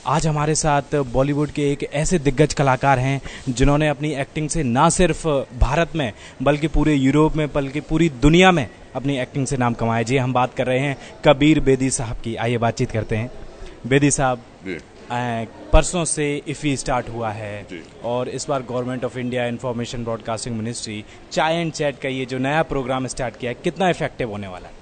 आज हमारे साथ बॉलीवुड के एक ऐसे दिग्गज कलाकार हैं जिन्होंने अपनी एक्टिंग से ना सिर्फ भारत में बल्कि पूरे यूरोप में बल्कि पूरी दुनिया में अपनी एक्टिंग से नाम कमाया। जी, हम बात कर रहे हैं कबीर बेदी साहब की। आइए बातचीत करते हैं। बेदी साहब, परसों से इफ़ी स्टार्ट हुआ है और इस बार government of India information broadcasting ministry chai and chat का ये जो नया प्रोग्राम स्टार्ट किया है, कितना इफेक्टिव होने वाला है?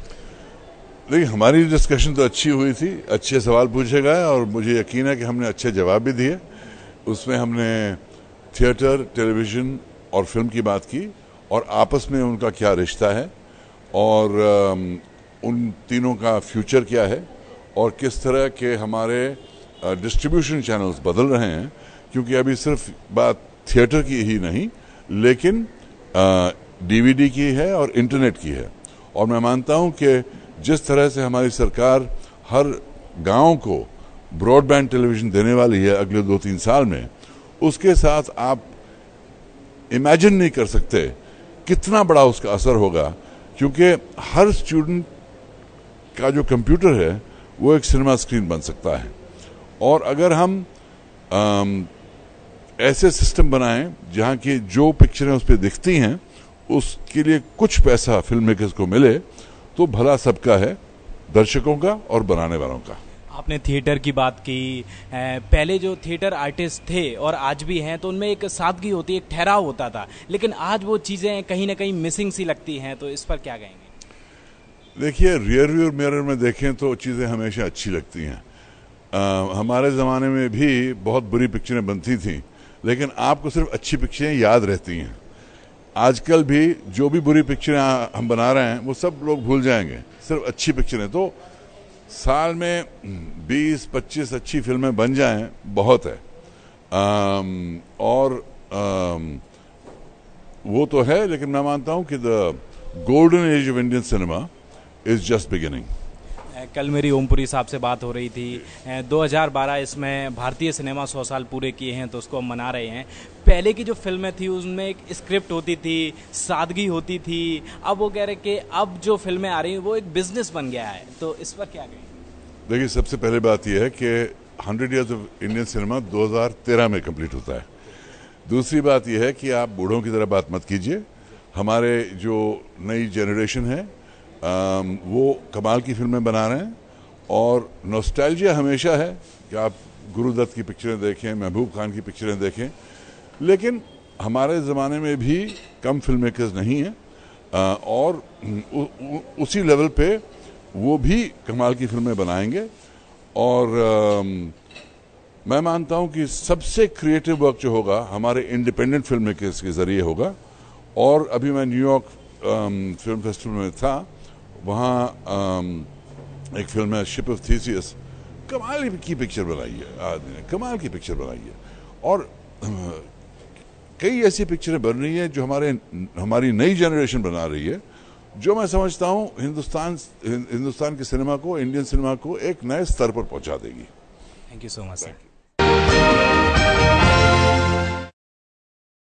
देखिए, हमारी डिस्कशन तो अच्छी हुई थी, अच्छे सवाल पूछे गए और मुझे यकीन है कि हमने अच्छे जवाब भी दिए। उसमें हमने थिएटर, टेलीविज़न और फिल्म की बात की और आपस में उनका क्या रिश्ता है और उन तीनों का फ्यूचर क्या है और किस तरह के हमारे डिस्ट्रीब्यूशन चैनल्स बदल रहे हैं, क्योंकि अभी सिर्फ बात थिएटर की ही नहीं लेकिन डीवीडी की है और इंटरनेट की है। और मैं मानता हूं कि जिस तरह से हमारी सरकार हर गांव को ब्रॉडबैंड टेलीविजन देने वाली है अगले 2-3 साल में, उसके साथ आप इमेजिन नहीं कर सकते कितना बड़ा उसका असर होगा, क्योंकि हर स्टूडेंट का जो कंप्यूटर है वो एक सिनेमा स्क्रीन बन सकता है। और अगर हम ऐसे सिस्टम बनाएं जहां की जो पिक्चरें उस पर दिखती हैं उसके लिए कुछ पैसा फिल्म मेकर्स को मिले, तो भला सबका है, दर्शकों का और बनाने वालों का। आपने थिएटर की बात की। पहले जो थिएटर आर्टिस्ट थे और आज भी हैं, तो उनमें एक सादगी होती, एक ठहराव होता था, लेकिन आज वो चीज़ें कहीं ना कहीं मिसिंग सी लगती हैं, तो इस पर क्या कहेंगे? देखिए, रियर व्यू मिरर में देखें तो चीज़ें हमेशा अच्छी लगती हैं। हमारे ज़माने में भी बहुत बुरी पिक्चरें बनती थीं, लेकिन आपको सिर्फ अच्छी पिक्चरें याद रहती हैं। आजकल भी जो भी बुरी पिक्चरें हम बना रहे हैं वो सब लोग भूल जाएंगे, सिर्फ अच्छी पिक्चरें। तो साल में 20-25 अच्छी फिल्में बन जाएं बहुत है। और वो तो है, लेकिन मैं मानता हूं कि the golden age of Indian cinema is just beginning. कल मेरी ओमपुरी साहब से बात हो रही थी। 2012 इसमें भारतीय सिनेमा 100 साल पूरे किए हैं, तो उसको हम मना रहे हैं। पहले की जो फिल्में थी उसमें एक स्क्रिप्ट होती थी, सादगी होती थी। अब वो कह रहे कि अब जो फिल्में आ रही हैं वो एक बिजनेस बन गया है, तो इस पर क्या कहें? देखिए, सबसे पहले बात यह है कि 100 ईयर्स ऑफ इंडियन सिनेमा 2013 में कंप्लीट होता है। दूसरी बात यह है कि आप बूढ़ों की तरह बात मत कीजिए। हमारे जो नई जनरेशन है वो कमाल की फिल्में बना रहे हैं और नॉस्टैल्जिया हमेशा है कि आप गुरुदत्त की पिक्चरें देखें, महबूब खान की पिक्चरें देखें, लेकिन हमारे ज़माने में भी कम फिल्म मेकर्स नहीं हैं और उसी लेवल पे वो भी कमाल की फिल्में बनाएंगे। और मैं मानता हूं कि सबसे क्रिएटिव वर्क जो होगा हमारे इंडिपेंडेंट फिल्म मेकर्स के ज़रिए होगा। और अभी मैं न्यूयॉर्क फिल्म फेस्टिवल में था, वहाँ एक फिल्म है शिप ऑफ थीसियस, कमाल की पिक्चर बनाई है आदमी ने, कमाल की पिक्चर बनाई है। और कई ऐसी पिक्चरें बन रही हैं जो हमारी नई जनरेशन बना रही है, जो मैं समझता हूँ हिंदुस्तान के सिनेमा को, इंडियन सिनेमा को एक नए स्तर पर पहुंचा देगी। Thank you so much sir.